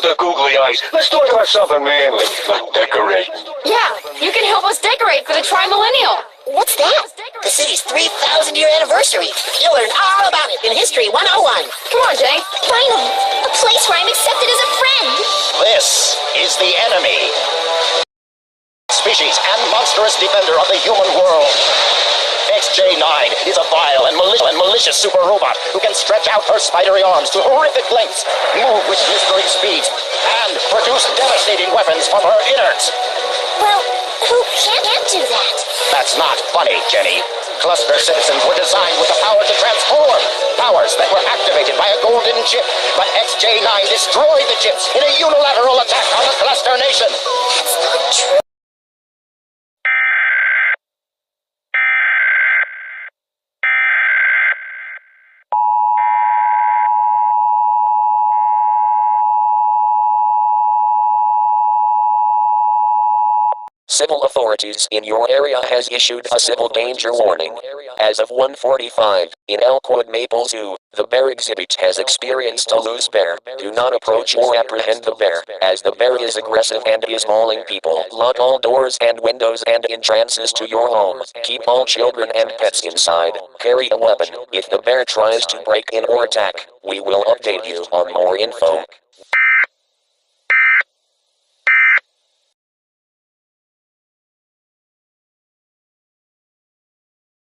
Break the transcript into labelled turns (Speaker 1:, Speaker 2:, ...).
Speaker 1: with the googly eyes. Let's talk about something manly, like decorating.
Speaker 2: Yeah, you can help us decorate for the Tri-Millennial.
Speaker 3: What's that? The city's 3,000-year anniversary. You'll learn all about it in History 101.
Speaker 2: Come on, Jay.
Speaker 4: Finally, a place where I'm accepted as a friend.
Speaker 5: This is the enemy. Species and monstrous defender of the human world. XJ9 is a vile and malicious super robot who can stretch out her spidery arms to horrific lengths, move with blistering speeds, and produce devastating weapons from her innards.
Speaker 4: Well, who can't do that?
Speaker 5: That's not funny, Jenny. Cluster citizens were designed with the power to transform. Powers that were activated by a golden chip. But XJ9 destroyed the chips in a unilateral attack on the Cluster Nation.
Speaker 4: That's not true.
Speaker 6: Civil authorities in your area has issued a civil danger warning. As of 1:45, in Elkwood Maple Zoo, the bear exhibit has experienced a loose bear. Do not approach or apprehend the bear, as the bear is aggressive and is mauling people. Lock all doors and windows and entrances to your home. Keep all children and pets inside. Carry a weapon. If the bear tries to break in or attack, we will update you on more info.